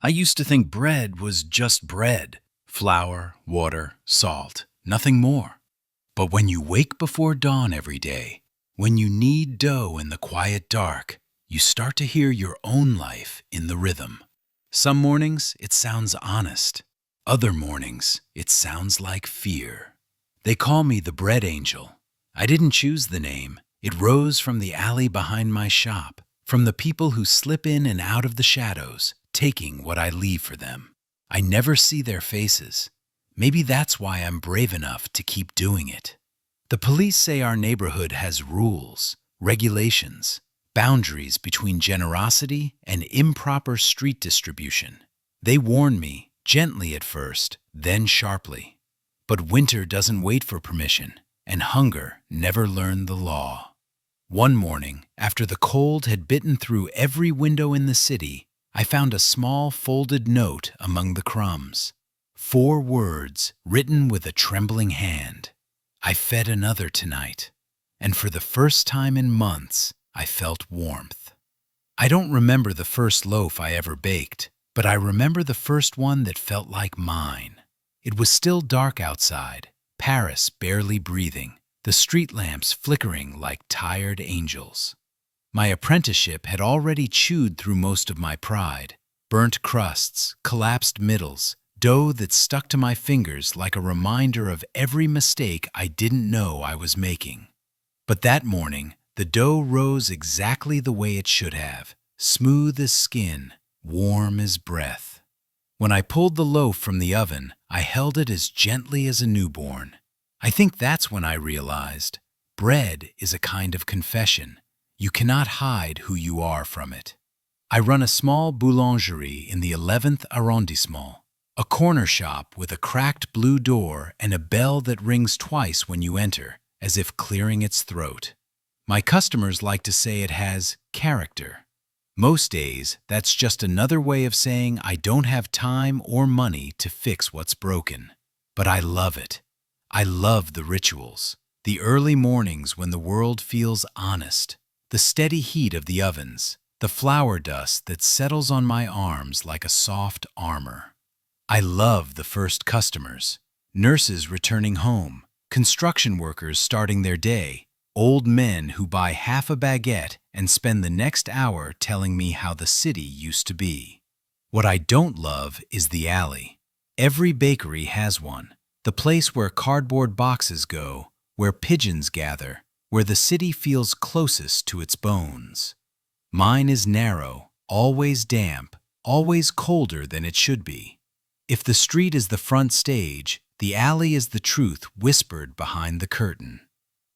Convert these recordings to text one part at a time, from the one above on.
I used to think bread was just bread, flour, water, salt, nothing more. But when you wake before dawn every day, when you knead dough in the quiet dark, you start to hear your own life in the rhythm. Some mornings it sounds honest. Other mornings it sounds like fear. They call me the bread angel. I didn't choose the name. It rose from the alley behind my shop, from the people who slip in and out of the shadows, taking what I leave for them. I never see their faces. Maybe that's why I'm brave enough to keep doing it. The police say our neighborhood has rules, regulations, boundaries between generosity and improper street distribution. They warn me, gently at first, then sharply. But winter doesn't wait for permission, and hunger never learned the law. One morning, after the cold had bitten through every window in the city, I found a small folded note among the crumbs. 4 words written with a trembling hand. I fed another tonight, and for the first time in months, I felt warmth. I don't remember the first loaf I ever baked, but I remember the first one that felt like mine. It was still dark outside, Paris barely breathing, the street lamps flickering like tired angels. My apprenticeship had already chewed through most of my pride. Burnt crusts, collapsed middles, dough that stuck to my fingers like a reminder of every mistake I didn't know I was making. But that morning, the dough rose exactly the way it should have, smooth as skin, warm as breath. When I pulled the loaf from the oven, I held it as gently as a newborn. I think that's when I realized bread is a kind of confession. You cannot hide who you are from it. I run a small boulangerie in the 11th arrondissement, a corner shop with a cracked blue door and a bell that rings twice when you enter, as if clearing its throat. My customers like to say it has character. Most days, that's just another way of saying I don't have time or money to fix what's broken. But I love it. I love the rituals, the early mornings when the world feels honest, the steady heat of the ovens, the flour dust that settles on my arms like a soft armor. I love the first customers, nurses returning home, construction workers starting their day, old men who buy half a baguette and spend the next hour telling me how the city used to be. What I don't love is the alley. Every bakery has one, the place where cardboard boxes go, where pigeons gather, where the city feels closest to its bones. Mine is narrow, always damp, always colder than it should be. If the street is the front stage, the alley is the truth whispered behind the curtain.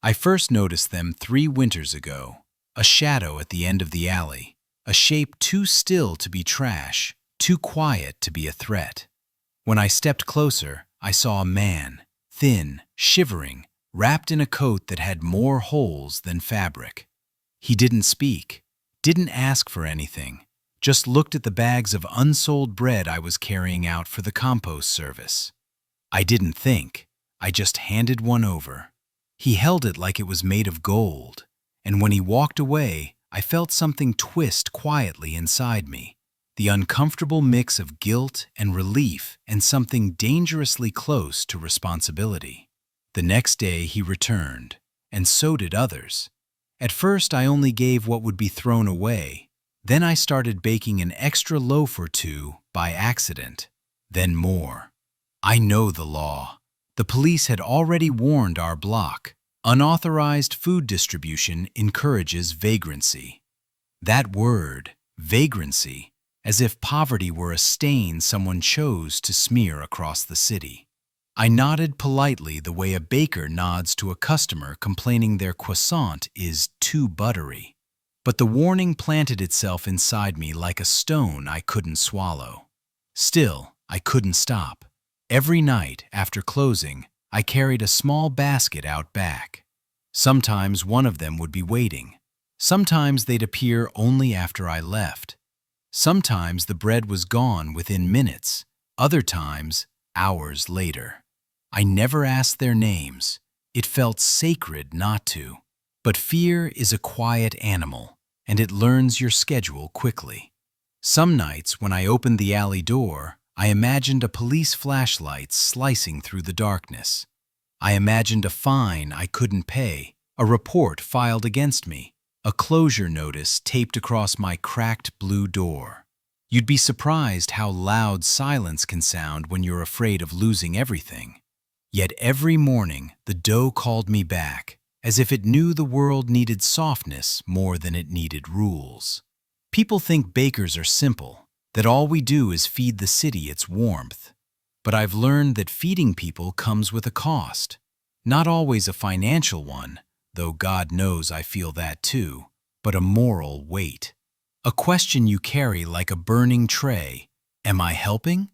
I first noticed them 3 winters ago, a shadow at the end of the alley, a shape too still to be trash, too quiet to be a threat. When I stepped closer, I saw a man, thin, shivering, wrapped in a coat that had more holes than fabric. He didn't speak, didn't ask for anything, just looked at the bags of unsold bread I was carrying out for the compost service. I didn't think, I just handed one over. He held it like it was made of gold, and when he walked away, I felt something twist quietly inside me, the uncomfortable mix of guilt and relief and something dangerously close to responsibility. The next day he returned, and so did others. At first I only gave what would be thrown away. Then I started baking an extra loaf or 2 by accident, then more. I know the law. The police had already warned our block. Unauthorized food distribution encourages vagrancy. That word, vagrancy, as if poverty were a stain someone chose to smear across the city. I nodded politely the way a baker nods to a customer complaining their croissant is too buttery. But the warning planted itself inside me like a stone I couldn't swallow. Still, I couldn't stop. Every night, after closing, I carried a small basket out back. Sometimes one of them would be waiting. Sometimes they'd appear only after I left. Sometimes the bread was gone within minutes. Other times, hours later. I never asked their names. It felt sacred not to. But fear is a quiet animal, and it learns your schedule quickly. Some nights, when I opened the alley door, I imagined a police flashlight slicing through the darkness. I imagined a fine I couldn't pay, a report filed against me, a closure notice taped across my cracked blue door. You'd be surprised how loud silence can sound when you're afraid of losing everything. Yet every morning, the dough called me back, as if it knew the world needed softness more than it needed rules. People think bakers are simple, that all we do is feed the city its warmth. But I've learned that feeding people comes with a cost. Not always a financial one, though God knows I feel that too, but a moral weight. A question you carry like a burning tray. Am I helping?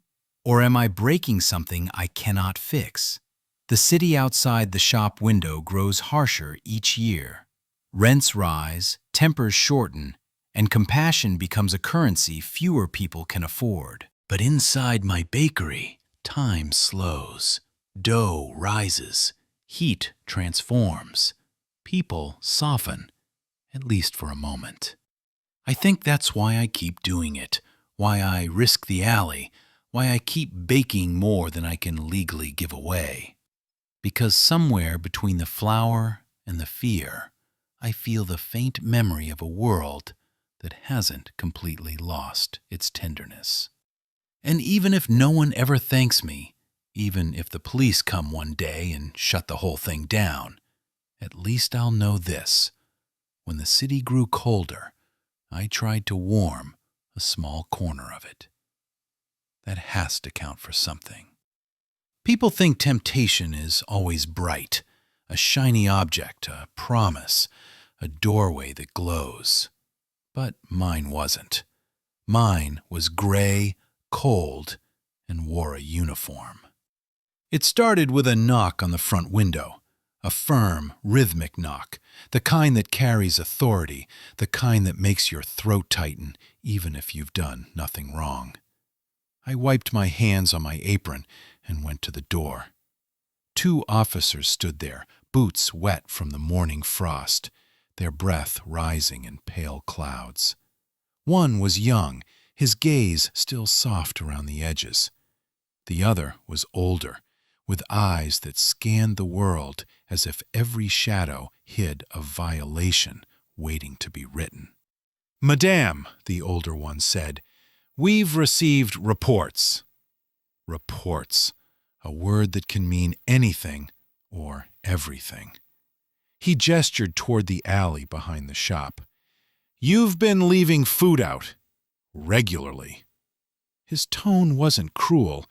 Or am I breaking something I cannot fix? The city outside the shop window grows harsher each year. Rents rise, tempers shorten, and compassion becomes a currency fewer people can afford. But inside my bakery, time slows. Dough rises. Heat transforms. People soften, at least for a moment. I think that's why I keep doing it, why I risk the alley, why I keep baking more than I can legally give away. Because somewhere between the flour and the fear, I feel the faint memory of a world that hasn't completely lost its tenderness. And even if no one ever thanks me, even if the police come one day and shut the whole thing down, at least I'll know this. When the city grew colder, I tried to warm a small corner of it. That has to count for something. People think temptation is always bright, a shiny object, a promise, a doorway that glows. But mine wasn't. Mine was gray, cold, and wore a uniform. It started with a knock on the front window, a firm, rhythmic knock, the kind that carries authority, the kind that makes your throat tighten even if you've done nothing wrong. I wiped my hands on my apron and went to the door. 2 officers stood there, boots wet from the morning frost, their breath rising in pale clouds. One was young, his gaze still soft around the edges. The other was older, with eyes that scanned the world as if every shadow hid a violation waiting to be written. "Madame," the older one said, "we've received reports." Reports, a word that can mean anything or everything. He gestured toward the alley behind the shop. "You've been leaving food out. Regularly." His tone wasn't cruel,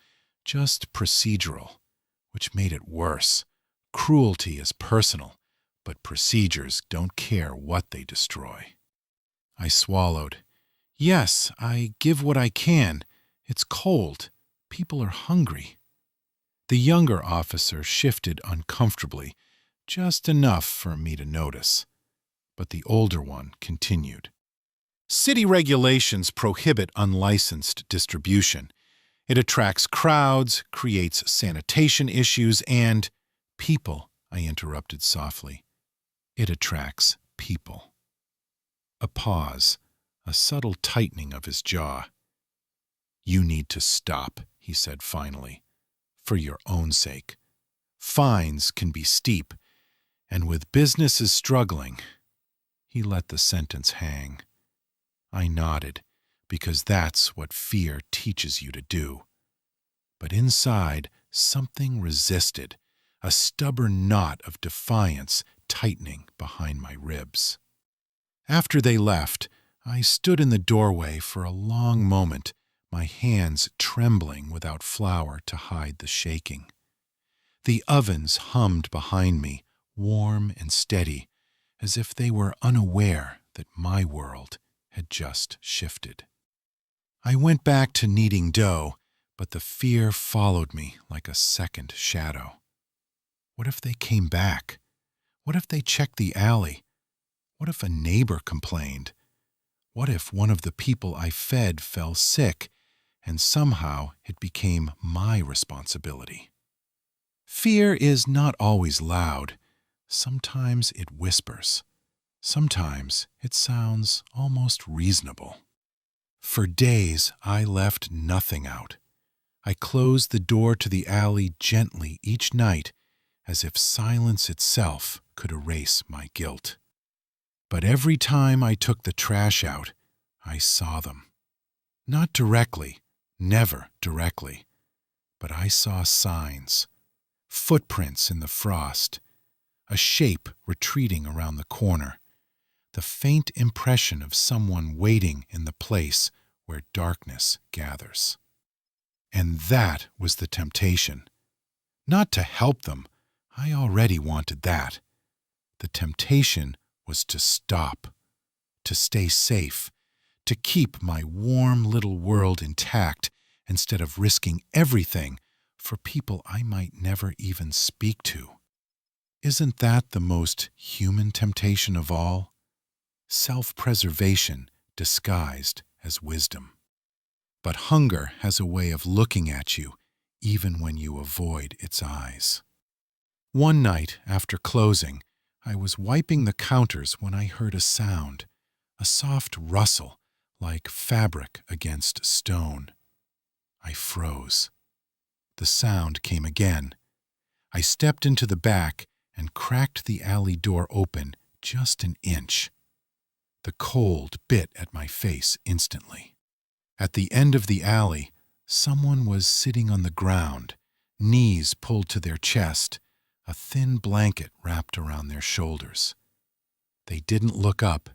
just procedural, which made it worse. Cruelty is personal, but procedures don't care what they destroy. I swallowed. "Yes, I give what I can. It's cold. People are hungry." The younger officer shifted uncomfortably, just enough for me to notice. But the older one continued. "City regulations prohibit unlicensed distribution. It attracts crowds, creates sanitation issues, and—" "People," I interrupted softly. "It attracts people." A pause, a subtle tightening of his jaw. "You need to stop," he said finally, "for your own sake. Fines can be steep, and with businesses struggling—" He let the sentence hang. I nodded, because that's what fear teaches you to do. But inside, something resisted, a stubborn knot of defiance tightening behind my ribs. After they left, I stood in the doorway for a long moment, my hands trembling without flour to hide the shaking. The ovens hummed behind me, warm and steady, as if they were unaware that my world had just shifted. I went back to kneading dough, but the fear followed me like a second shadow. What if they came back? What if they checked the alley? What if a neighbor complained? What if one of the people I fed fell sick, and somehow it became my responsibility? Fear is not always loud. Sometimes it whispers. Sometimes it sounds almost reasonable. For days, I left nothing out. I closed the door to the alley gently each night, as if silence itself could erase my guilt. But every time I took the trash out, I saw them. Not directly, never directly, but I saw signs, footprints in the frost, a shape retreating around the corner, the faint impression of someone waiting in the place where darkness gathers. And that was the temptation. Not to help them, I already wanted that. The temptation was to stop, to stay safe, to keep my warm little world intact instead of risking everything for people I might never even speak to. Isn't that the most human temptation of all? Self-preservation disguised as wisdom. But hunger has a way of looking at you even when you avoid its eyes. One night after closing, I was wiping the counters when I heard a sound, a soft rustle like fabric against stone. I froze. The sound came again. I stepped into the back and cracked the alley door open just an inch. The cold bit at my face instantly. At the end of the alley, someone was sitting on the ground, knees pulled to their chest, a thin blanket wrapped around their shoulders. They didn't look up,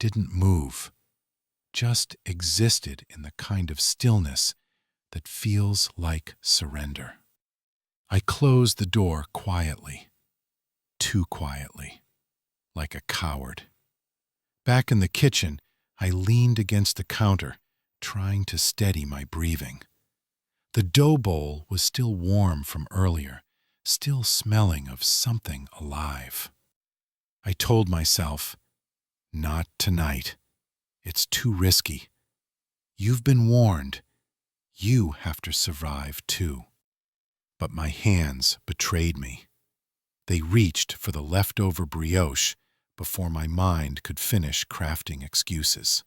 didn't move, just existed in the kind of stillness that feels like surrender. I closed the door quietly, too quietly, like a coward. Back in the kitchen, I leaned against the counter, trying to steady my breathing. The dough bowl was still warm from earlier, still smelling of something alive. I told myself, not tonight. It's too risky. You've been warned. You have to survive too. But my hands betrayed me. They reached for the leftover brioche before my mind could finish crafting excuses.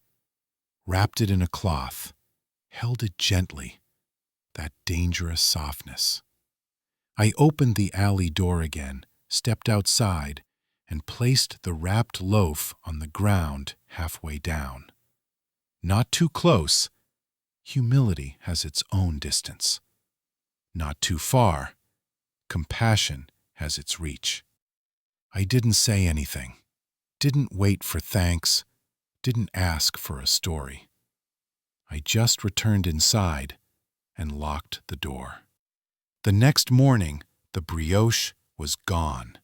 Wrapped it in a cloth, held it gently, that dangerous softness. I opened the alley door again, stepped outside, and placed the wrapped loaf on the ground halfway down. Not too close. Humility has its own distance. Not too far. Compassion has its reach. I didn't say anything, didn't wait for thanks, didn't ask for a story. I just returned inside and locked the door. The next morning, the brioche was gone.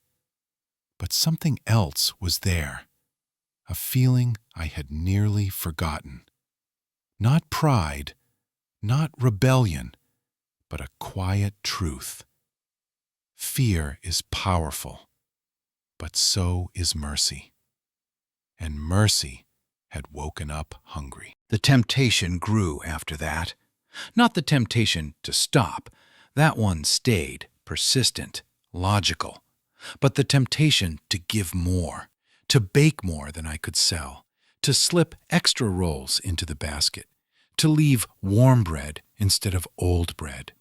But something else was there, a feeling I had nearly forgotten. Not pride, not rebellion, but a quiet truth. Fear is powerful, but so is mercy. And mercy had woken up hungry. The temptation grew after that. Not the temptation to stop. That one stayed, persistent, logical. But the temptation to give more, to bake more than I could sell, to slip extra rolls into the basket, to leave warm bread instead of old bread,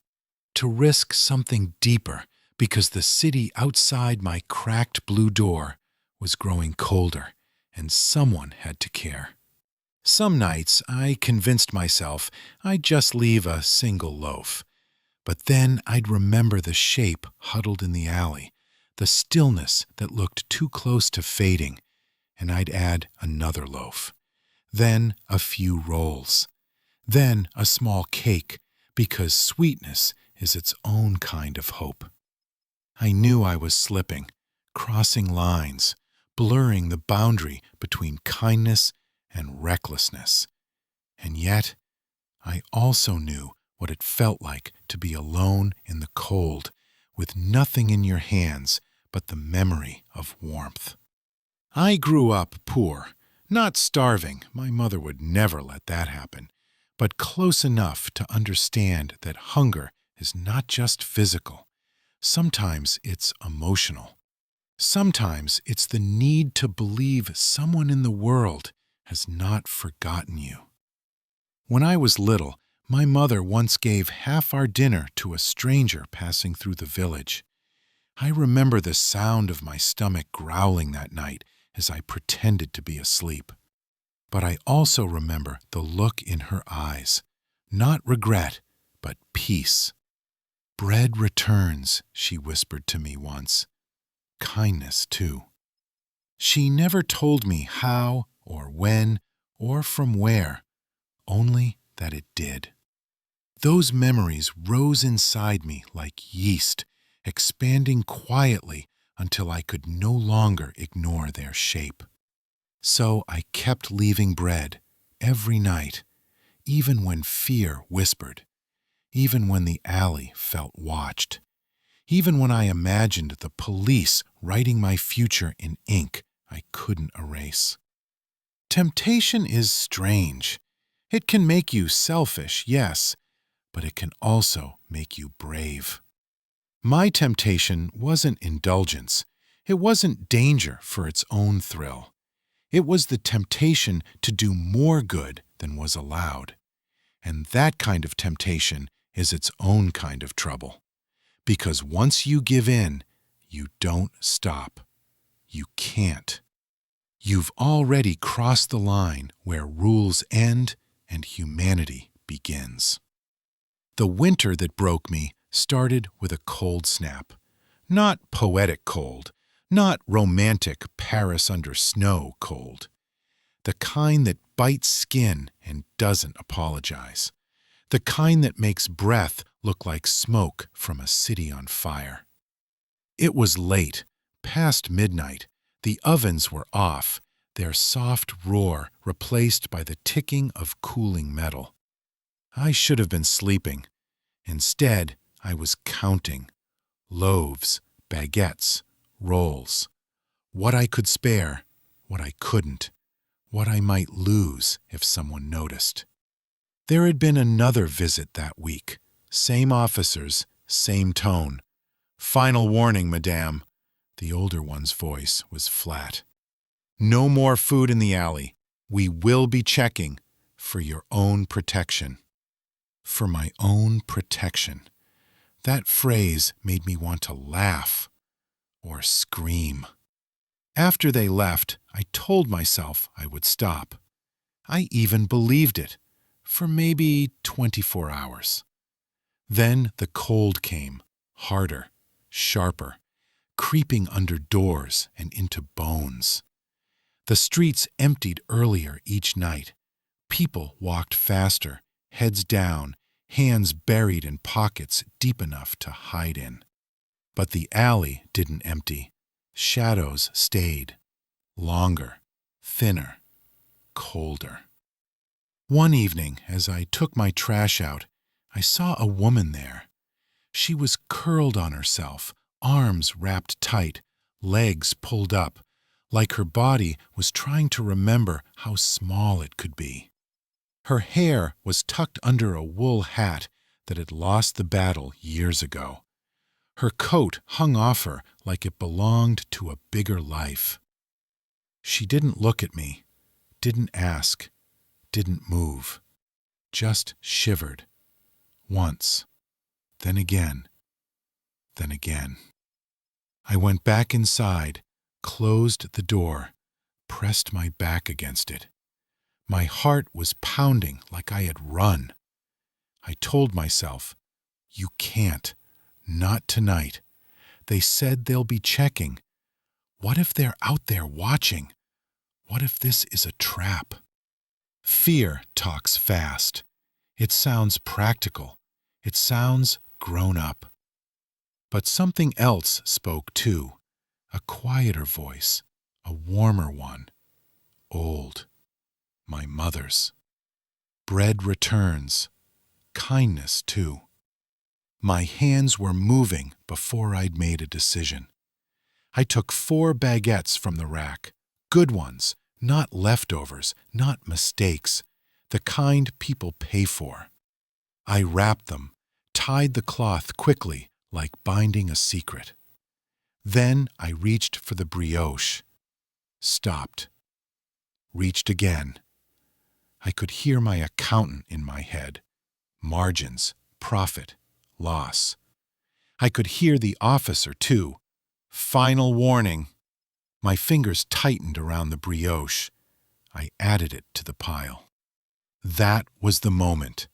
to risk something deeper because the city outside my cracked blue door was growing colder and someone had to care. Some nights I convinced myself I'd just leave a single loaf, but then I'd remember the shape huddled in the alley, the stillness that looked too close to fading, and I'd add another loaf, then a few rolls, then a small cake, because sweetness is its own kind of hope. I knew I was slipping, crossing lines, blurring the boundary between kindness and recklessness. And yet, I also knew what it felt like to be alone in the cold, with nothing in your hands but the memory of warmth. I grew up poor, not starving, my mother would never let that happen, but close enough to understand that hunger is not just physical. Sometimes it's emotional. Sometimes it's the need to believe someone in the world has not forgotten you. When I was little, my mother once gave half our dinner to a stranger passing through the village. I remember the sound of my stomach growling that night as I pretended to be asleep. But I also remember the look in her eyes, not regret, but peace. "Bread returns," she whispered to me once. Kindness, too. She never told me how or when or from where, only that it did. Those memories rose inside me like yeast, expanding quietly until I could no longer ignore their shape. So I kept leaving bread every night, even when fear whispered, even when the alley felt watched, even when I imagined the police writing my future in ink I couldn't erase. Temptation is strange. It can make you selfish, yes, but it can also make you brave. My temptation wasn't indulgence. It wasn't danger for its own thrill. It was the temptation to do more good than was allowed. And that kind of temptation is its own kind of trouble. Because once you give in, you don't stop. You can't. You've already crossed the line where rules end and humanity begins. The winter that broke me started with a cold snap. Not poetic cold, not romantic Paris under snow cold. The kind that bites skin and doesn't apologize. The kind that makes breath look like smoke from a city on fire. It was late, past midnight. The ovens were off, their soft roar replaced by the ticking of cooling metal. I should have been sleeping. Instead, I was counting. Loaves, baguettes, rolls. What I could spare, what I couldn't, what I might lose if someone noticed. There had been another visit that week. Same officers, same tone. "Final warning, madame." The older one's voice was flat. "No more food in the alley. We will be checking for your own protection." For my own protection. That phrase made me want to laugh or scream. After they left, I told myself I would stop. I even believed it, for maybe 24 hours. Then the cold came, harder, sharper, creeping under doors and into bones. The streets emptied earlier each night. People walked faster, heads down, hands buried in pockets deep enough to hide in. But the alley didn't empty. Shadows stayed. Longer, thinner, colder. One evening, as I took my trash out, I saw a woman there. She was curled on herself, arms wrapped tight, legs pulled up, like her body was trying to remember how small it could be. Her hair was tucked under a wool hat that had lost the battle years ago. Her coat hung off her like it belonged to a bigger life. She didn't look at me, didn't ask, didn't move, just shivered. Once, then again, then again. I went back inside, closed the door, pressed my back against it. My heart was pounding like I had run. I told myself, "You can't. Not tonight. They said they'll be checking. What if they're out there watching? What if this is a trap?" Fear talks fast. It sounds practical. It sounds grown up. But something else spoke too. A quieter voice, a warmer one. Old. My mother's. Bread returns. Kindness too. My hands were moving before I'd made a decision. I took 4 baguettes from the rack. Good ones, not leftovers, not mistakes. The kind people pay for. I wrapped them, tied the cloth quickly like binding a secret. Then I reached for the brioche. Stopped. Reached again. I could hear my accountant in my head. Margins, profit, loss. I could hear the officer, too. Final warning. My fingers tightened around the brioche. I added it to the pile. That was the moment.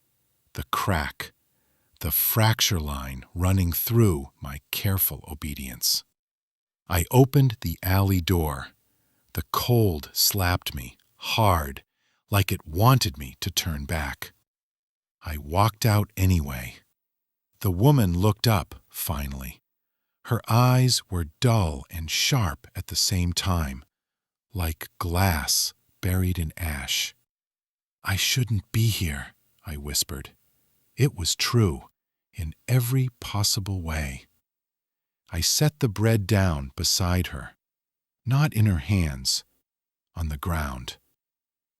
The crack. The fracture line running through my careful obedience. I opened the alley door. The cold slapped me, hard, like it wanted me to turn back. I walked out anyway. The woman looked up, finally. Her eyes were dull and sharp at the same time, like glass buried in ash. "I shouldn't be here," I whispered. It was true, in every possible way. I set the bread down beside her, not in her hands, on the ground.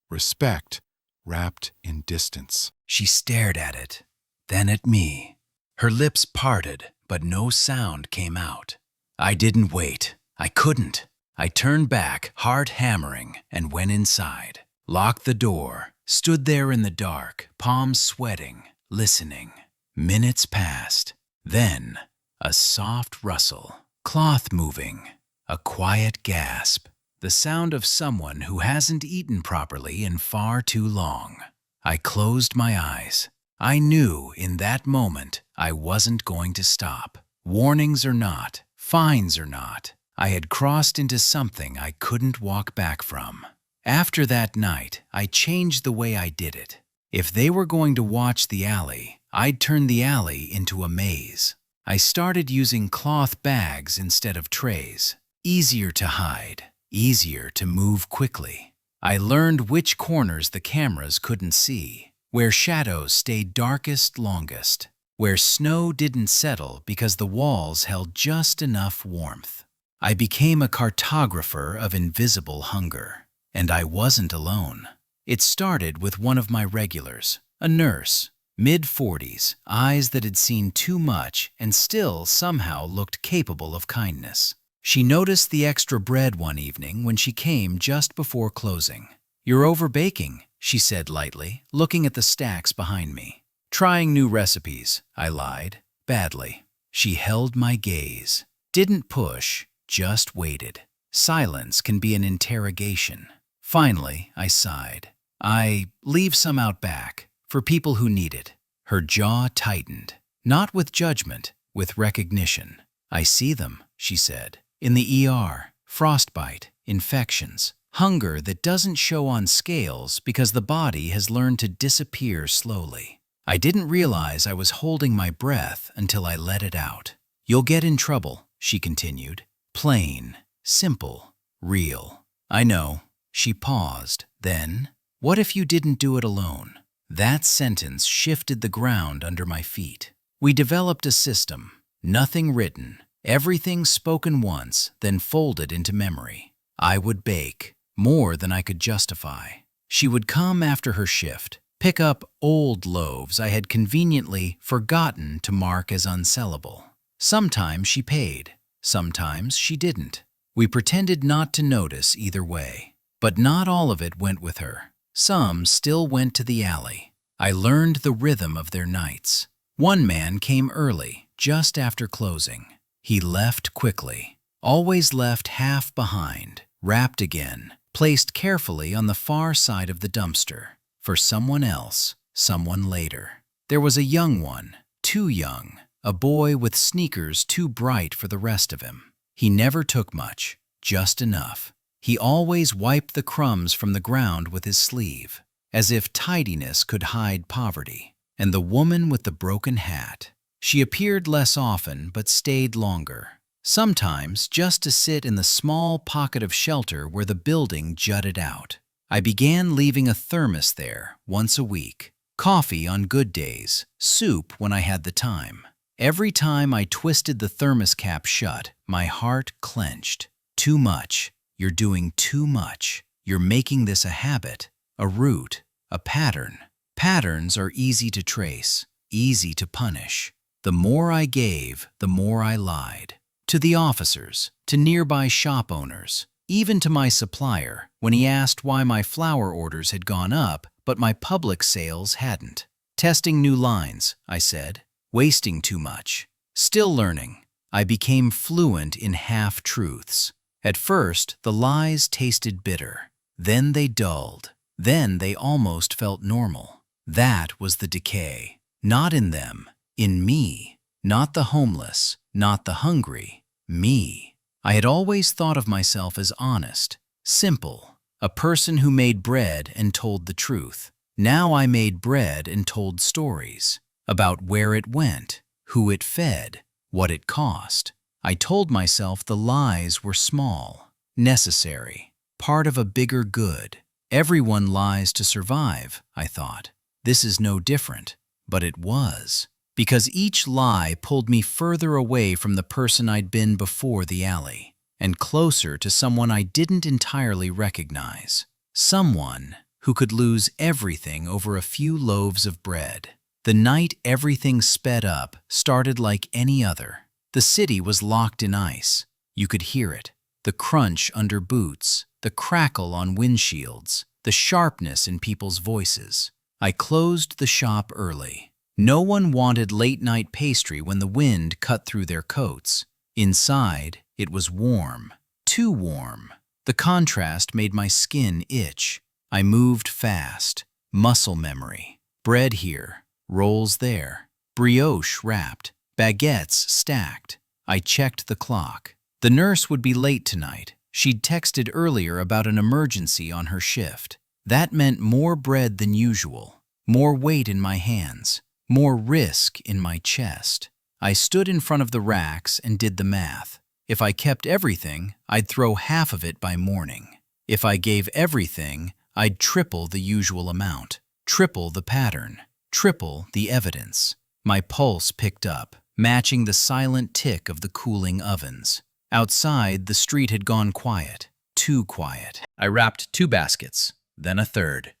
Respect wrapped in distance. She stared at it, then at me. Her lips parted, but no sound came out. I didn't wait. I couldn't. I turned back, heart hammering, and went inside. Locked the door, stood there in the dark, palms sweating, listening. Minutes passed. Then, a soft rustle, cloth moving, a quiet gasp, the sound of someone who hasn't eaten properly in far too long. I closed my eyes. I knew in that moment I wasn't going to stop. Warnings or not, fines or not, I had crossed into something I couldn't walk back from. After that night, I changed the way I did it. If they were going to watch the alley, I'd turn the alley into a maze. I started using cloth bags instead of trays. Easier to hide, easier to move quickly. I learned which corners the cameras couldn't see, where shadows stayed darkest longest, where snow didn't settle because the walls held just enough warmth. I became a cartographer of invisible hunger, and I wasn't alone. It started with one of my regulars, a nurse, mid-40s, eyes that had seen too much and still somehow looked capable of kindness. She noticed the extra bread one evening when she came just before closing. "You're overbaking," she said lightly, looking at the stacks behind me. "Trying new recipes," I lied, badly. She held my gaze. Didn't push, just waited. Silence can be an interrogation. Finally, I sighed. "I leave some out back, for people who need it." Her jaw tightened, not with judgment, with recognition. "I see them," she said. "In the ER, frostbite, infections, hunger that doesn't show on scales because the body has learned to disappear slowly." I didn't realize I was holding my breath until I let it out. "You'll get in trouble," she continued. "Plain, simple, real." "I know." She paused. Then, "What if you didn't do it alone?" That sentence shifted the ground under my feet. We developed a system. Nothing written. Everything spoken once, then folded into memory. I would bake, more than I could justify. She would come after her shift, pick up old loaves I had conveniently forgotten to mark as unsellable. Sometimes she paid, sometimes she didn't. We pretended not to notice either way. But not all of it went with her. Some still went to the alley. I learned the rhythm of their nights. One man came early, just after closing. He left quickly, always left half behind, wrapped again, placed carefully on the far side of the dumpster, for someone else, someone later. There was a young one, too young, a boy with sneakers too bright for the rest of him. He never took much, just enough. He always wiped the crumbs from the ground with his sleeve, as if tidiness could hide poverty. And the woman with the broken hat. She appeared less often but stayed longer, sometimes just to sit in the small pocket of shelter where the building jutted out. I began leaving a thermos there once a week, coffee on good days, soup when I had the time. Every time I twisted the thermos cap shut, my heart clenched. Too much. You're doing too much. You're making this a habit, a route, a pattern. Patterns are easy to trace, easy to punish. The more I gave, the more I lied. To the officers, to nearby shop owners, even to my supplier when he asked why my flour orders had gone up but my public sales hadn't. Testing new lines, I said. Wasting too much. Still learning. I became fluent in half-truths. At first, the lies tasted bitter. Then they dulled. Then they almost felt normal. That was the decay. Not in them. In me. Not the homeless. Not the hungry. Me. I had always thought of myself as honest, simple, a person who made bread and told the truth. Now I made bread and told stories about where it went, who it fed, what it cost. I told myself the lies were small, necessary, part of a bigger good. Everyone lies to survive, I thought. This is no different, but it was. Because each lie pulled me further away from the person I'd been before the alley, and closer to someone I didn't entirely recognize. Someone who could lose everything over a few loaves of bread. The night everything sped up started like any other. The city was locked in ice. You could hear it. The crunch under boots, the crackle on windshields, the sharpness in people's voices. I closed the shop early. No one wanted late-night pastry when the wind cut through their coats. Inside, it was warm. Too warm. The contrast made my skin itch. I moved fast. Muscle memory. Bread here. Rolls there. Brioche wrapped. Baguettes stacked. I checked the clock. The nurse would be late tonight. She'd texted earlier about an emergency on her shift. That meant more bread than usual. More weight in my hands. More risk in my chest. I stood in front of the racks and did the math. If I kept everything, I'd throw half of it by morning. If I gave everything, I'd triple the usual amount, triple the pattern, triple the evidence. My pulse picked up, matching the silent tick of the cooling ovens. Outside, the street had gone quiet, too quiet. I wrapped 2 baskets, then a third.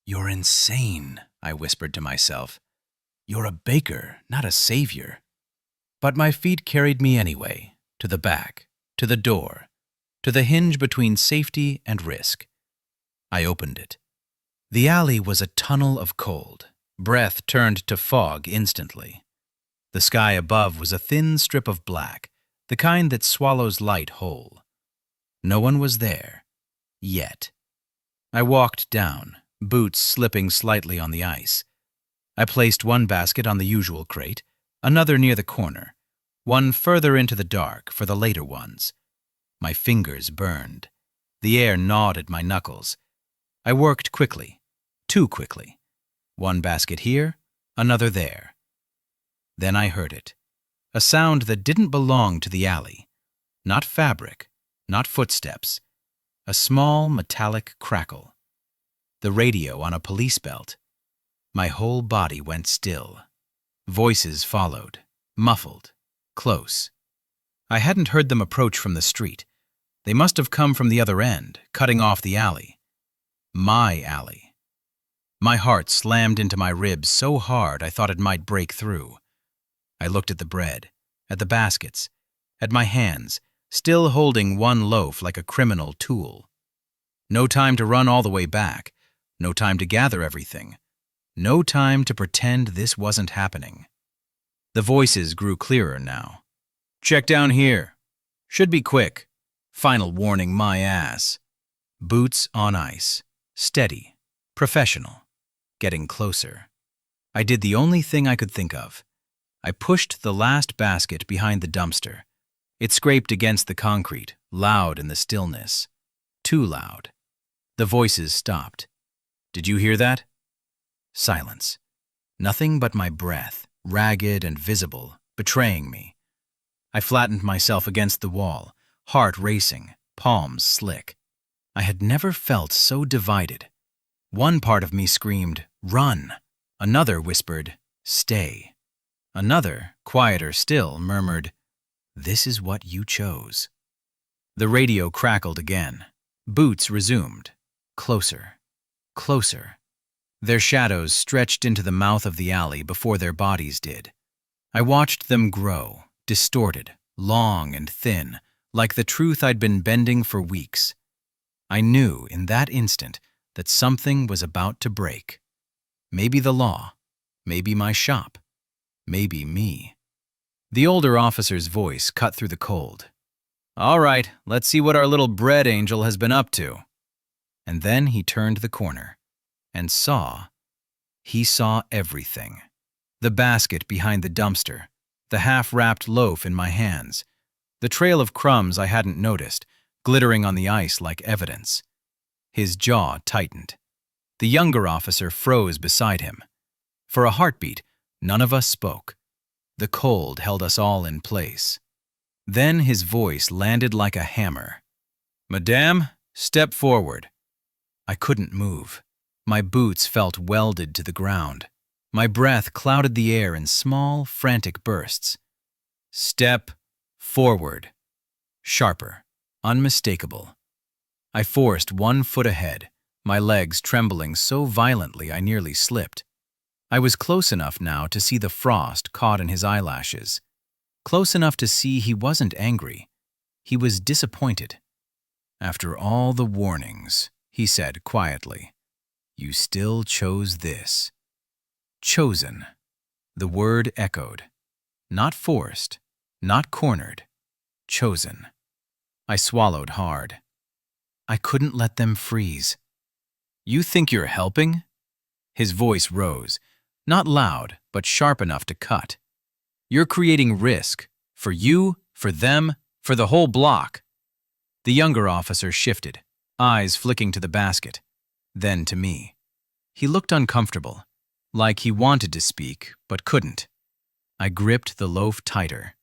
"You're insane," I whispered to myself. "You're a baker, not a savior." But my feet carried me anyway, to the back, to the door, to the hinge between safety and risk. I opened it. The alley was a tunnel of cold. Breath turned to fog instantly. The sky above was a thin strip of black, the kind that swallows light whole. No one was there. Yet. I walked down, boots slipping slightly on the ice. I placed one basket on the usual crate, another near the corner, one further into the dark for the later ones. My fingers burned. The air gnawed at my knuckles. I worked quickly, too quickly. One basket here, another there. Then I heard it, a sound that didn't belong to the alley. Not fabric, not footsteps. A small metallic crackle. The radio on a police belt. My whole body went still. Voices followed, muffled, close. I hadn't heard them approach from the street. They must have come from the other end, cutting off the alley. My alley. My heart slammed into my ribs so hard I thought it might break through. I looked at the bread, at the baskets, at my hands, still holding one loaf like a criminal tool. No time to run all the way back. No time to gather everything. No time to pretend this wasn't happening. The voices grew clearer now. "Check down here. Should be quick. Final warning my ass." Boots on ice. Steady. Professional. Getting closer. I did the only thing I could think of. I pushed the last basket behind the dumpster. It scraped against the concrete, loud in the stillness. Too loud. The voices stopped. "Did you hear that?" Silence. Nothing but my breath, ragged and visible, betraying me. I flattened myself against the wall, heart racing, palms slick. I had never felt so divided. One part of me screamed, "Run!" Another whispered, "Stay." Another, quieter still, murmured, "This is what you chose." The radio crackled again. Boots resumed. Closer. Closer. Their shadows stretched into the mouth of the alley before their bodies did. I watched them grow, distorted, long and thin, like the truth I'd been bending for weeks. I knew in that instant that something was about to break. Maybe the law, maybe my shop, maybe me. The older officer's voice cut through the cold. "All right, let's see what our little bread angel has been up to." And then he turned the corner and he saw everything. The basket behind the dumpster, the half-wrapped loaf in my hands, the trail of crumbs I hadn't noticed, glittering on the ice like evidence. His jaw tightened. The younger officer froze beside him. For a heartbeat, none of us spoke. The cold held us all in place. Then his voice landed like a hammer. "Madame, step forward." I couldn't move. My boots felt welded to the ground. My breath clouded the air in small, frantic bursts. "Step forward." Sharper, unmistakable. I forced 1 foot ahead, my legs trembling so violently I nearly slipped. I was close enough now to see the frost caught in his eyelashes. Close enough to see he wasn't angry. He was disappointed. "After all the warnings," he said quietly, "you still chose this." Chosen. The word echoed. Not forced, not cornered. Chosen. I swallowed hard. I couldn't let them freeze. "You think you're helping?" His voice rose, not loud, but sharp enough to cut. "You're creating risk. For you, for them, for the whole block." The younger officer shifted, eyes flicking to the basket, then to me. He looked uncomfortable, like he wanted to speak, but couldn't. I gripped the loaf tighter.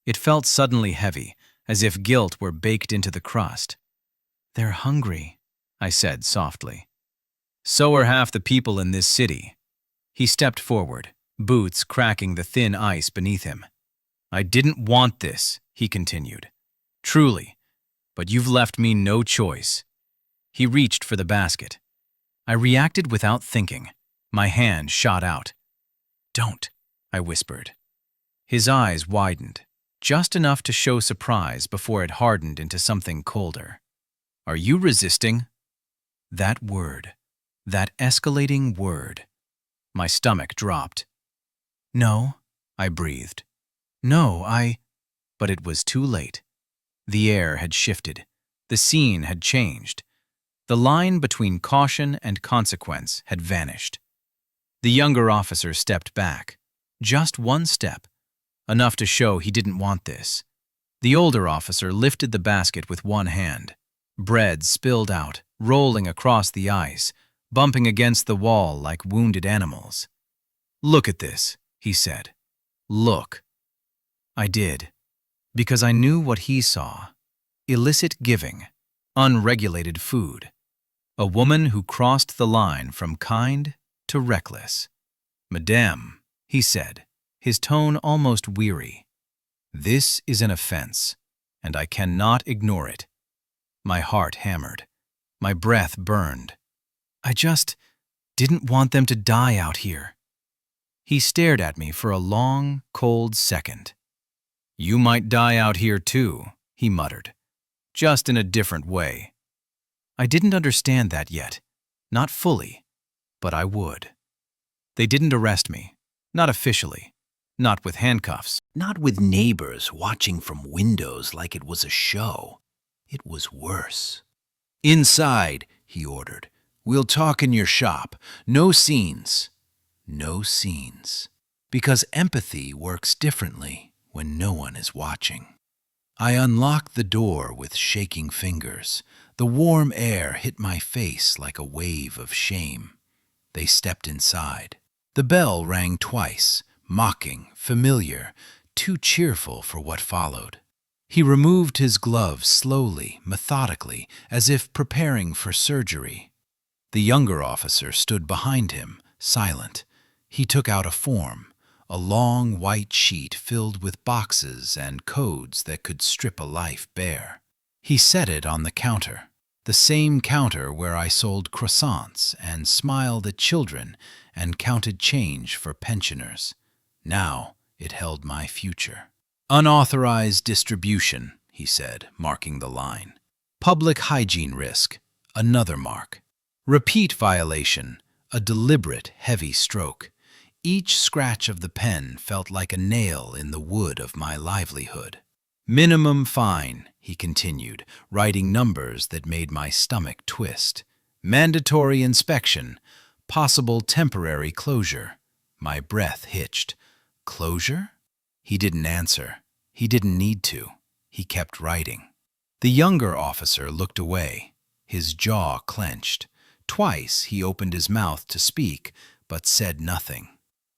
It felt suddenly heavy, as if guilt were baked into the crust. "They're hungry," I said softly. "So are half the people in this city." He stepped forward, boots cracking the thin ice beneath him. "I didn't want this," he continued. "Truly, but you've left me no choice." He reached for the basket. I reacted without thinking. My hand shot out. "Don't," I whispered. His eyes widened, just enough to show surprise before it hardened into something colder. "Are you resisting?" That word, that escalating word. My stomach dropped. "No," I breathed. "No, But it was too late. The air had shifted. The scene had changed. The line between caution and consequence had vanished. The younger officer stepped back. Just 1 step. Enough to show he didn't want this. The older officer lifted the basket with 1 hand. Bread spilled out, rolling across the ice, bumping against the wall like wounded animals. "Look at this," he said. "Look." I did, because I knew what he saw. Illicit giving, unregulated food. A woman who crossed the line from kind to reckless. "Madame," he said, his tone almost weary, "this is an offense, and I cannot ignore it." My heart hammered. My breath burned. "I just didn't want them to die out here." He stared at me for a long, cold second. "You might die out here too," he muttered, "just in a different way." I didn't understand that yet, not fully, but I would. They didn't arrest me, not officially, not with handcuffs, not with neighbors watching from windows like it was a show. It was worse. "Inside," he ordered. "We'll talk in your shop. No scenes." No scenes. Because empathy works differently when no one is watching. I unlocked the door with shaking fingers. The warm air hit my face like a wave of shame. They stepped inside. The bell rang twice, mocking, familiar, too cheerful for what followed. He removed his gloves slowly, methodically, as if preparing for surgery. The younger officer stood behind him, silent. He took out a form, a long white sheet filled with boxes and codes that could strip a life bare. He set it on the counter, the same counter where I sold croissants and smiled at children and counted change for pensioners. Now it held my future. "Unauthorized distribution," he said, marking the line. Public hygiene risk, another mark. Repeat violation, a deliberate, heavy stroke. Each scratch of the pen felt like a nail in the wood of my livelihood. Minimum fine, he continued, writing numbers that made my stomach twist. Mandatory inspection, possible temporary closure. My breath hitched. Closure? He didn't answer. He didn't need to. He kept writing. The younger officer looked away. His jaw clenched. Twice he opened his mouth to speak, but said nothing.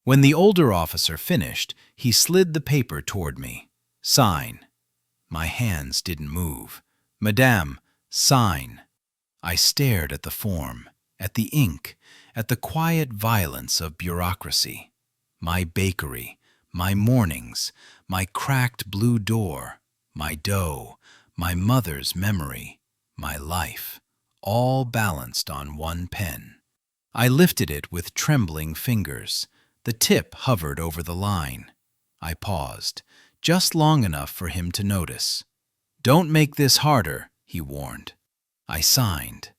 When the older officer finished, he slid the paper toward me. Sign. My hands didn't move. Madame, sign. I stared at the form, at the ink, at the quiet violence of bureaucracy. My bakery, my mornings, my cracked blue door, my dough, my mother's memory, my life, all balanced on one pen. I lifted it with trembling fingers. The tip hovered over the line. I paused, just long enough for him to notice. "Don't make this harder," he warned. I signed.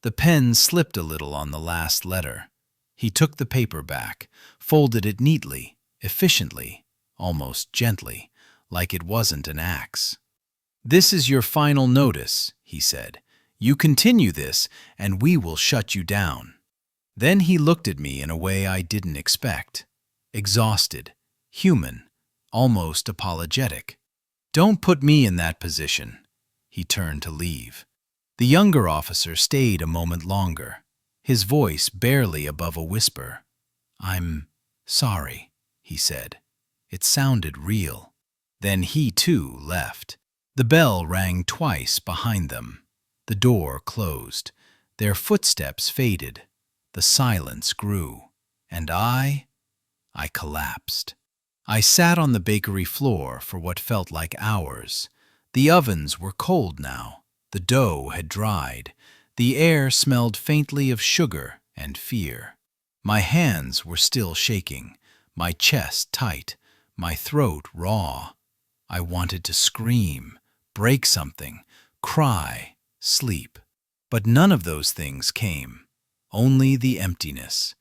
The pen slipped a little on the last letter. He took the paper back, folded it neatly, efficiently, almost gently, like it wasn't an axe. "This is your final notice," he said. "You continue this, and we will shut you down." Then he looked at me in a way I didn't expect. Exhausted, human, almost apologetic. "Don't put me in that position." He turned to leave. The younger officer stayed a moment longer, his voice barely above a whisper. "I'm sorry," he said. It sounded real. Then he, too, left. The bell rang twice behind them. The door closed. Their footsteps faded. The silence grew. And I collapsed. I sat on the bakery floor for what felt like hours. The ovens were cold now. The dough had dried. The air smelled faintly of sugar and fear. My hands were still shaking, my chest tight, my throat raw. I wanted to scream, break something, cry, sleep. But none of those things came. Only the emptiness.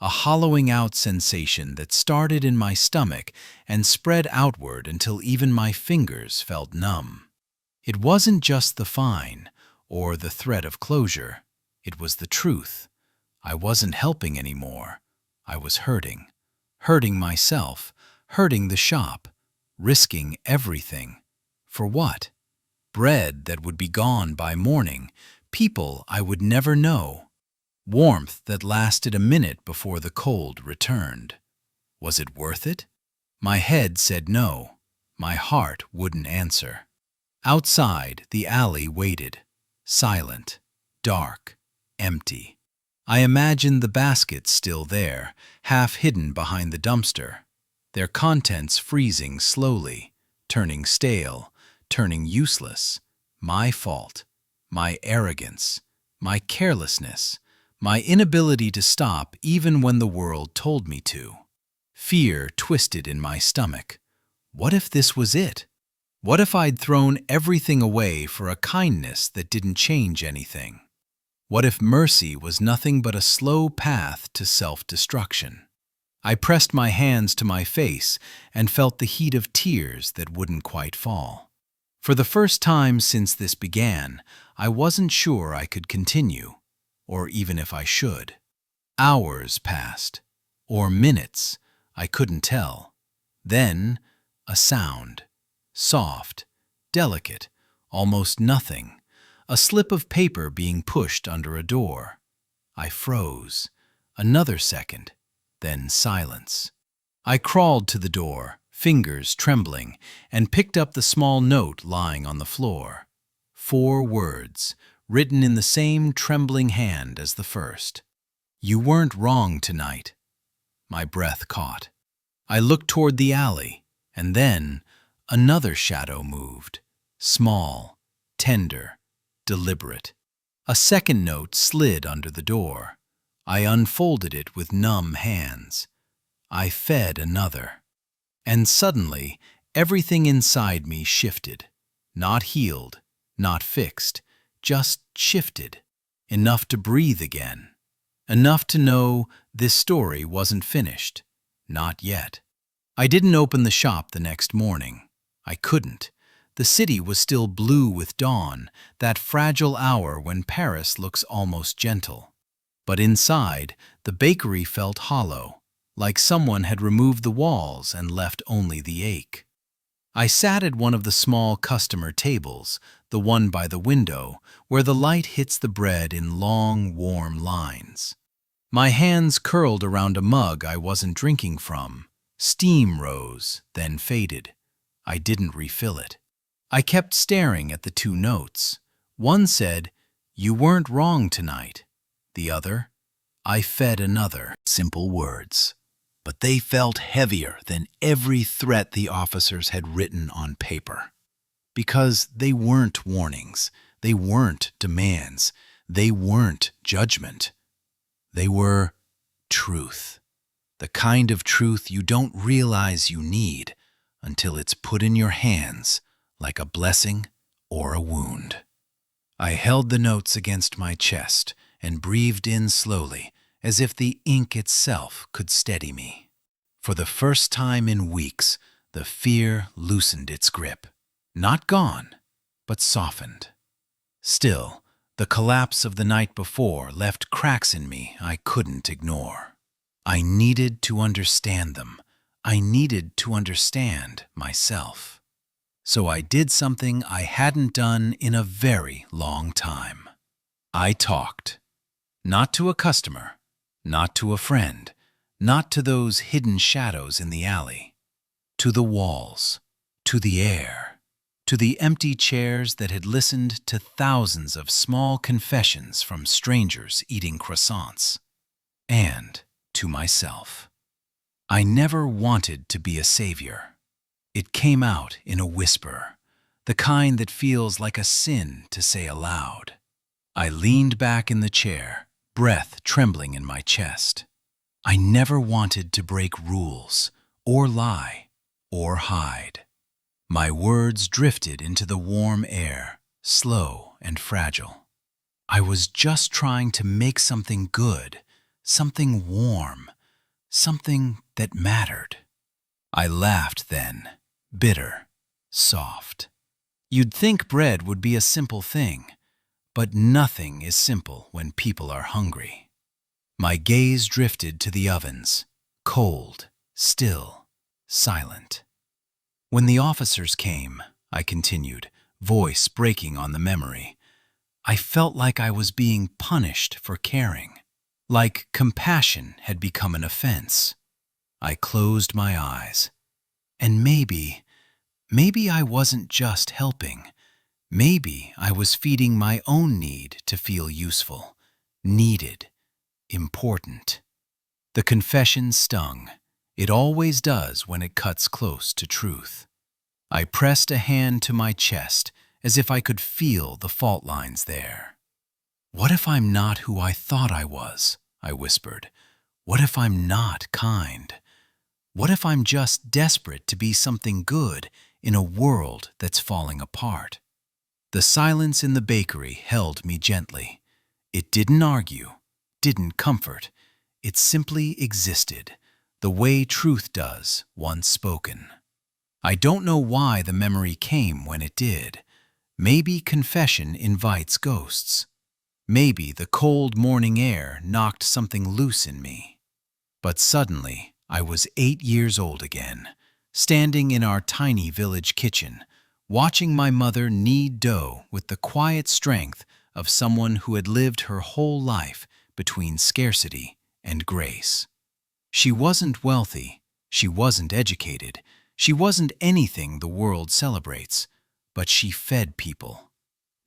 A hollowing out sensation that started in my stomach and spread outward until even my fingers felt numb. It wasn't just the fine or the threat of closure. It was the truth. I wasn't helping anymore. I was hurting. Hurting myself, hurting the shop, risking everything. For what? Bread that would be gone by morning, people I would never know. Warmth that lasted a minute before the cold returned. Was it worth it? My head said no. My heart wouldn't answer. Outside, the alley waited. Silent, dark, empty. I imagined the baskets still there, half hidden behind the dumpster. Their contents freezing slowly, turning stale, turning useless. My fault. My arrogance. My carelessness. My inability to stop even when the world told me to. Fear twisted in my stomach. What if this was it? What if I'd thrown everything away for a kindness that didn't change anything? What if mercy was nothing but a slow path to self-destruction? I pressed my hands to my face and felt the heat of tears that wouldn't quite fall. For the first time since this began, I wasn't sure I could continue, or even if I should. Hours passed, or minutes, I couldn't tell. Then, a sound. Soft, delicate, almost nothing. A slip of paper being pushed under a door. I froze. Another second, then silence. I crawled to the door, fingers trembling, and picked up the small note lying on the floor. 4 words, written in the same trembling hand as the first. "You weren't wrong tonight." My breath caught. I looked toward the alley, and then another shadow moved. Small, tender, deliberate. A second note slid under the door. I unfolded it with numb hands. I fed another. And suddenly, everything inside me shifted. not healed, not fixed, just shifted, enough to breathe again, enough to know this story wasn't finished, not yet. I didn't open the shop the next morning. I couldn't. The city was still blue with dawn, that fragile hour when Paris looks almost gentle. But inside, the bakery felt hollow, like someone had removed the walls and left only the ache. I sat at one of the small customer tables, the one by the window, where the light hits the bread in long, warm lines. My hands curled around a mug I wasn't drinking from. Steam rose, then faded. I didn't refill it. I kept staring at the two notes. One said, "You weren't wrong tonight." The other, "I fed another." Simple words. But they felt heavier than every threat the officers had written on paper. Because they weren't warnings, they weren't demands, they weren't judgment. They were truth. The kind of truth you don't realize you need until it's put in your hands like a blessing or a wound. I held the notes against my chest and breathed in slowly, as if the ink itself could steady me. For the first time in weeks, the fear loosened its grip. Not gone, but softened. Still, the collapse of the night before left cracks in me I couldn't ignore. I needed to understand them. I needed to understand myself. So I did something I hadn't done in a very long time. I talked. Not to a customer, not to a friend, not to those hidden shadows in the alley. To the walls, to the air, to the empty chairs that had listened to thousands of small confessions from strangers eating croissants. And to myself. I never wanted to be a savior. It came out in a whisper, the kind that feels like a sin to say aloud. I leaned back in the chair, breath trembling in my chest. I never wanted to break rules, or lie, or hide. My words drifted into the warm air, slow and fragile. I was just trying to make something good, something warm, something that mattered. I laughed then, bitter, soft. You'd think bread would be a simple thing, but nothing is simple when people are hungry. My gaze drifted to the ovens, cold, still, silent. When the officers came, I continued, voice breaking on the memory, I felt like I was being punished for caring, like compassion had become an offense. I closed my eyes. And maybe I wasn't just helping. Maybe I was feeding my own need to feel useful, needed, important. The confession stung. It always does when it cuts close to truth. I pressed a hand to my chest as if I could feel the fault lines there. What if I'm not who I thought I was? I whispered. What if I'm not kind? What if I'm just desperate to be something good in a world that's falling apart? The silence in the bakery held me gently. It didn't argue, didn't comfort. It simply existed, the way truth does once spoken. I don't know why the memory came when it did. Maybe confession invites ghosts. Maybe the cold morning air knocked something loose in me. But suddenly, I was 8 years old again, standing in our tiny village kitchen, watching my mother knead dough with the quiet strength of someone who had lived her whole life between scarcity and grace. She wasn't wealthy, she wasn't educated, she wasn't anything the world celebrates, but she fed people.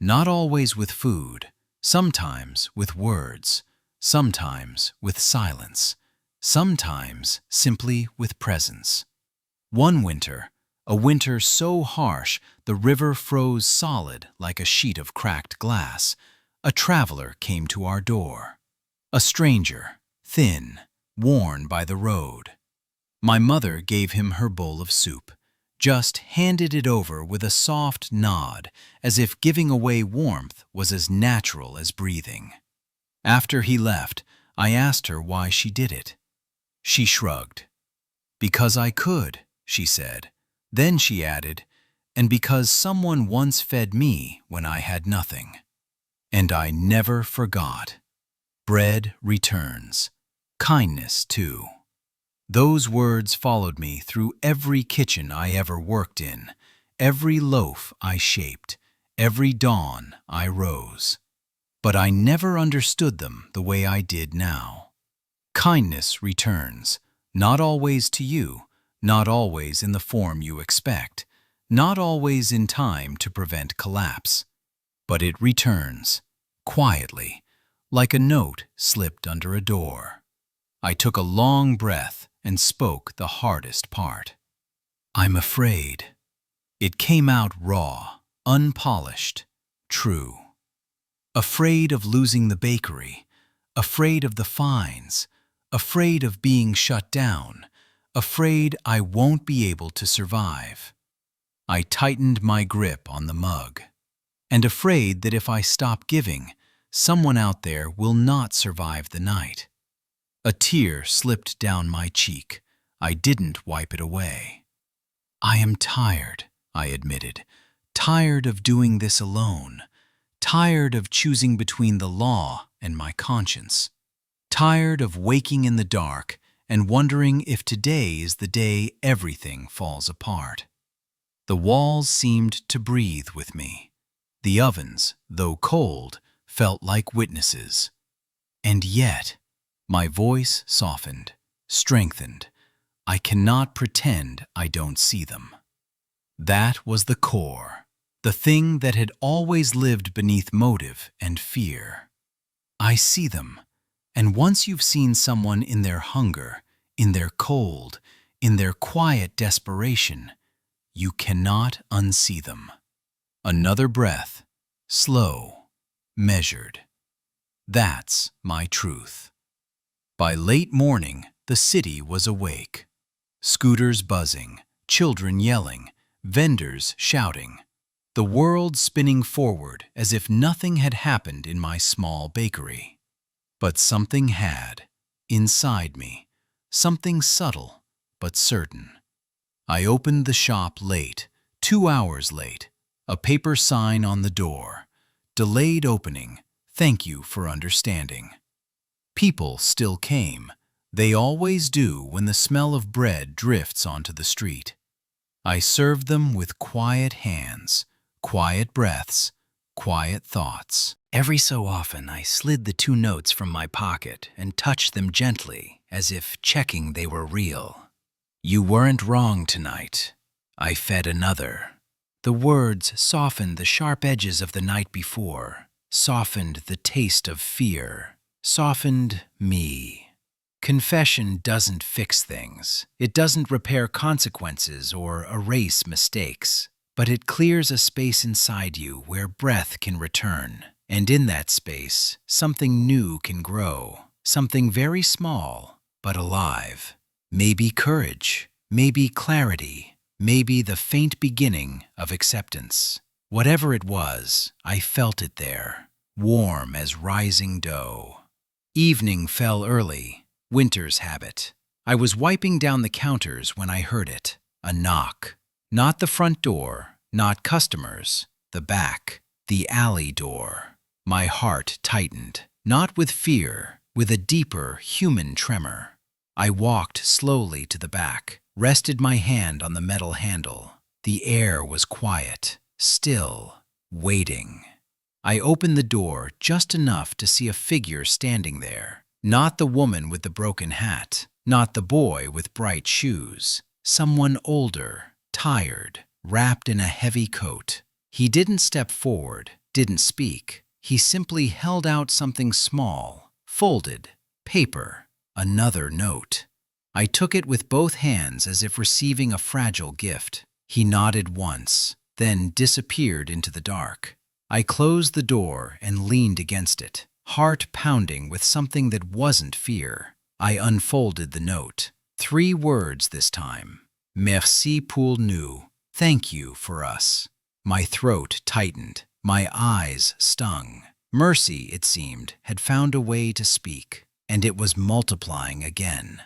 Not always with food, sometimes with words, sometimes with silence, sometimes simply with presence. One winter, a winter so harsh the river froze solid like a sheet of cracked glass, a traveler came to our door. A stranger, thin, worn by the road. My mother gave him her bowl of soup, just handed it over with a soft nod, as if giving away warmth was as natural as breathing. After he left, I asked her why she did it. She shrugged. "Because I could," she said. Then she added, "and because someone once fed me when I had nothing." And I never forgot. Bread returns. Kindness, too. Those words followed me through every kitchen I ever worked in, every loaf I shaped, every dawn I rose. But I never understood them the way I did now. Kindness returns, not always to you, not always in the form you expect, not always in time to prevent collapse. But it returns, quietly, like a note slipped under a door. I took a long breath and spoke the hardest part. "I'm afraid." It came out raw, unpolished, true. Afraid of losing the bakery, afraid of the fines, afraid of being shut down, afraid I won't be able to survive. I tightened my grip on the mug, and afraid that if I stop giving, someone out there will not survive the night. A tear slipped down my cheek. I didn't wipe it away. "I am tired," I admitted, "tired of doing this alone, tired of choosing between the law and my conscience, tired of waking in the dark and wondering if today is the day everything falls apart." The walls seemed to breathe with me. The ovens, though cold, felt like witnesses. And yet, my voice softened, strengthened. I cannot pretend I don't see them. That was the core, the thing that had always lived beneath motive and fear. I see them, and once you've seen someone in their hunger, in their cold, in their quiet desperation, you cannot unsee them. Another breath, slow, measured. That's my truth. By late morning, the city was awake. Scooters buzzing, children yelling, vendors shouting. The world spinning forward as if nothing had happened in my small bakery. But something had, inside me, something subtle but certain. I opened the shop late, 2 hours late, a paper sign on the door. Delayed opening, thank you for understanding. People still came. They always do when the smell of bread drifts onto the street. I served them with quiet hands, quiet breaths, quiet thoughts. Every so often I slid the 2 notes from my pocket and touched them gently, as if checking they were real. "You weren't wrong tonight." I fed another. The words softened the sharp edges of the night before, softened the taste of fear, softened me. Confession doesn't fix things. It doesn't repair consequences or erase mistakes. But it clears a space inside you where breath can return. And in that space, something new can grow. Something very small, but alive. Maybe courage, maybe clarity, maybe the faint beginning of acceptance. Whatever it was, I felt it there, warm as rising dough. Evening fell early, winter's habit. I was wiping down the counters when I heard it, a knock. Not the front door, not customers, the back, the alley door. My heart tightened, not with fear, with a deeper human tremor. I walked slowly to the back, rested my hand on the metal handle. The air was quiet, still, waiting. I opened the door just enough to see a figure standing there. Not the woman with the broken hat, not the boy with bright shoes. Someone older, tired, wrapped in a heavy coat. He didn't step forward, didn't speak. He simply held out something small, folded, paper, another note. I took it with both hands as if receiving a fragile gift. He nodded once, then disappeared into the dark. I closed the door and leaned against it, heart pounding with something that wasn't fear. I unfolded the note. 3 words this time. Merci pour nous. Thank you for us. My throat tightened. My eyes stung. Mercy, it seemed, had found a way to speak, and it was multiplying again.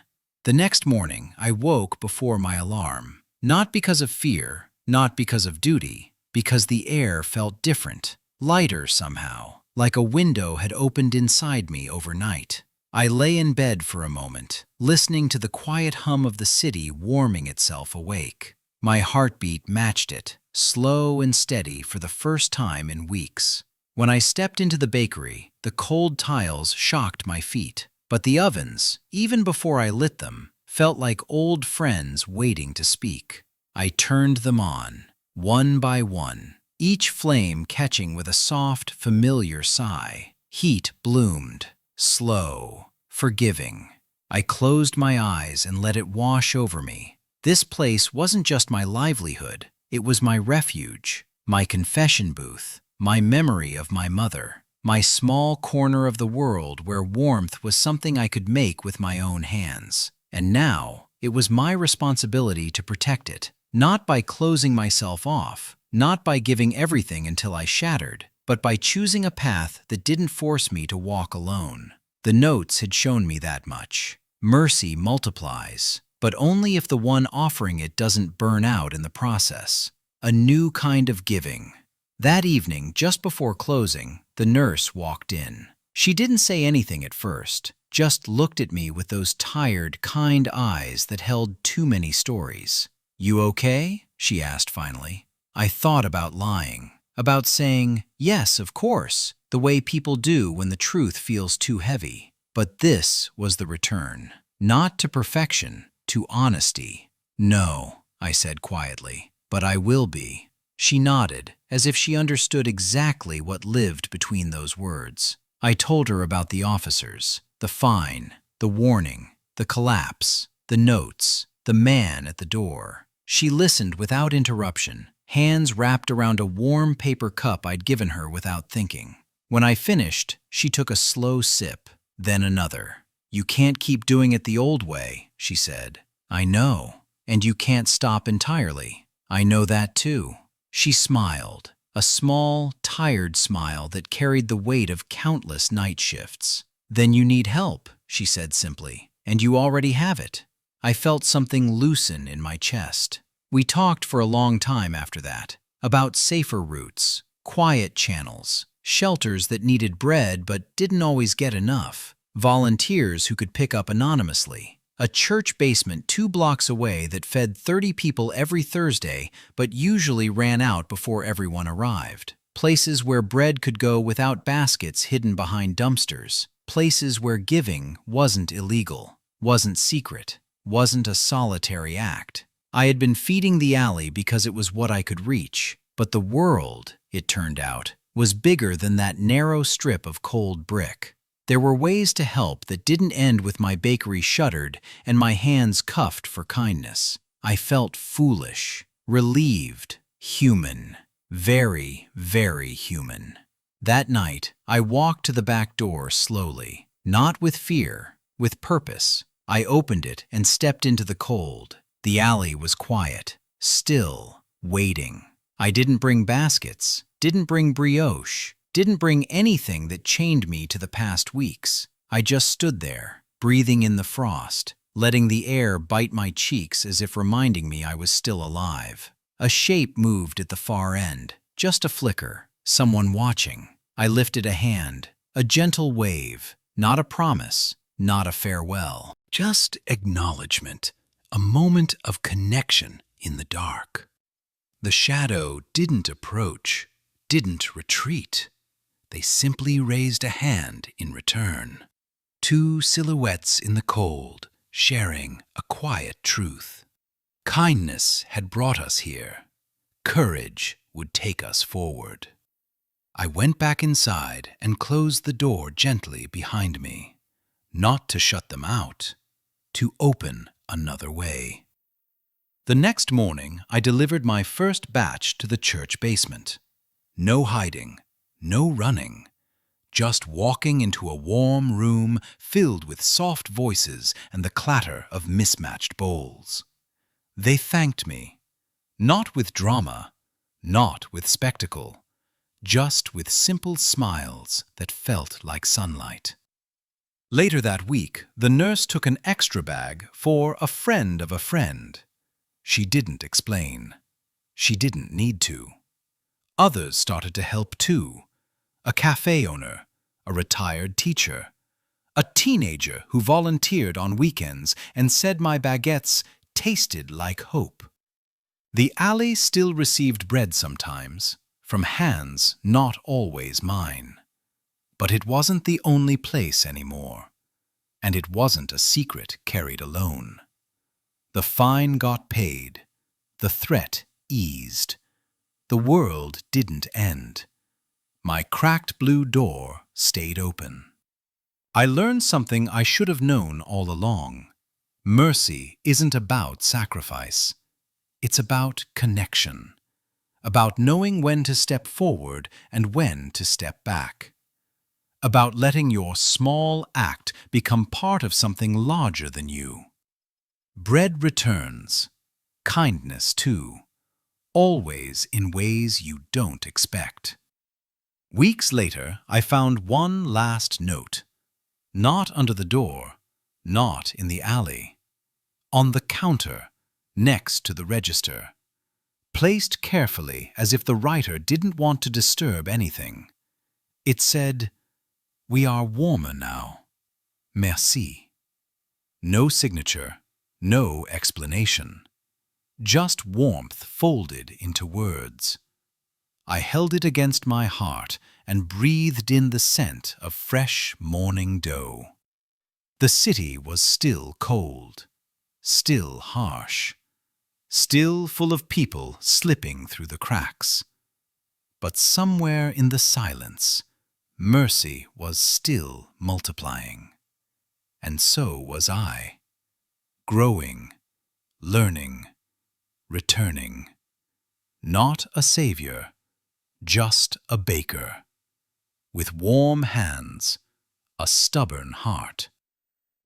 The next morning, I woke before my alarm. Not because of fear, not because of duty, because the air felt different, lighter somehow, like a window had opened inside me overnight. I lay in bed for a moment, listening to the quiet hum of the city warming itself awake. My heartbeat matched it, slow and steady for the first time in weeks. When I stepped into the bakery, the cold tiles shocked my feet, but the ovens, even before I lit them, felt like old friends waiting to speak. I turned them on, one by one, each flame catching with a soft, familiar sigh. Heat bloomed, slow, forgiving. I closed my eyes and let it wash over me. This place wasn't just my livelihood, it was my refuge, my confession booth, my memory of my mother, my small corner of the world where warmth was something I could make with my own hands. And now, it was my responsibility to protect it, not by closing myself off, not by giving everything until I shattered, but by choosing a path that didn't force me to walk alone. The notes had shown me that much. Mercy multiplies, but only if the one offering it doesn't burn out in the process. A new kind of giving. That evening, just before closing, the nurse walked in. She didn't say anything at first, just looked at me with those tired, kind eyes that held too many stories. "You okay?" she asked finally. I thought about lying, about saying, "Yes, of course," the way people do when the truth feels too heavy. But this was the return. Not to perfection, to honesty. "No," I said quietly, "but I will be." She nodded, as if she understood exactly what lived between those words. I told her about the officers, the fine, the warning, the collapse, the notes, the man at the door. She listened without interruption, hands wrapped around a warm paper cup I'd given her without thinking. When I finished, she took a slow sip, then another. "You can't keep doing it the old way," she said. "I know. And you can't stop entirely. I know that too." She smiled, a small, tired smile that carried the weight of countless night shifts. "Then you need help," she said simply, "and you already have it." I felt something loosen in my chest. We talked for a long time after that, about safer routes, quiet channels, shelters that needed bread but didn't always get enough, volunteers who could pick up anonymously, a church basement 2 blocks away that fed 30 people every Thursday but usually ran out before everyone arrived, places where bread could go without baskets hidden behind dumpsters, places where giving wasn't illegal, wasn't secret, wasn't a solitary act. I had been feeding the alley because it was what I could reach, but the world, it turned out, was bigger than that narrow strip of cold brick. There were ways to help that didn't end with my bakery shuttered and my hands cuffed for kindness. I felt foolish, relieved, human, very, very human. That night, I walked to the back door slowly, not with fear, with purpose. I opened it and stepped into the cold. The alley was quiet, still, waiting. I didn't bring baskets, didn't bring brioche, didn't bring anything that chained me to the past weeks. I just stood there, breathing in the frost, letting the air bite my cheeks as if reminding me I was still alive. A shape moved at the far end, just a flicker, someone watching. I lifted a hand, a gentle wave, not a promise, not a farewell, just acknowledgement, a moment of connection in the dark. The shadow didn't approach, didn't retreat. They simply raised a hand in return. 2 silhouettes in the cold, sharing a quiet truth. Kindness had brought us here. Courage would take us forward. I went back inside and closed the door gently behind me, not to shut them out, to open another way. The next morning, I delivered my first batch to the church basement. No hiding, no running, just walking into a warm room filled with soft voices and the clatter of mismatched bowls. They thanked me. Not with drama, not with spectacle, just with simple smiles that felt like sunlight. Later that week, the nurse took an extra bag for a friend of a friend. She didn't explain. She didn't need to. Others started to help too. A cafe owner, a retired teacher, a teenager who volunteered on weekends and said my baguettes tasted like hope. The alley still received bread sometimes, from hands not always mine. But it wasn't the only place anymore, and it wasn't a secret carried alone. The fine got paid, the threat eased. The world didn't end. My cracked blue door stayed open. I learned something I should have known all along. Mercy isn't about sacrifice. It's about connection, about knowing when to step forward and when to step back, about letting your small act become part of something larger than you. Bread returns, kindness too, always in ways you don't expect. Weeks later, I found one last note, not under the door, not in the alley, on the counter, next to the register, placed carefully as if the writer didn't want to disturb anything. It said, "We are warmer now. Merci." No signature, no explanation. Just warmth folded into words. I held it against my heart and breathed in the scent of fresh morning dough. The city was still cold, still harsh, still full of people slipping through the cracks. But somewhere in the silence, mercy was still multiplying. And so was I, growing, learning, returning. Not a savior, just a baker, with warm hands, a stubborn heart,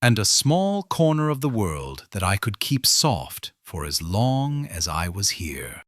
and a small corner of the world that I could keep soft for as long as I was here.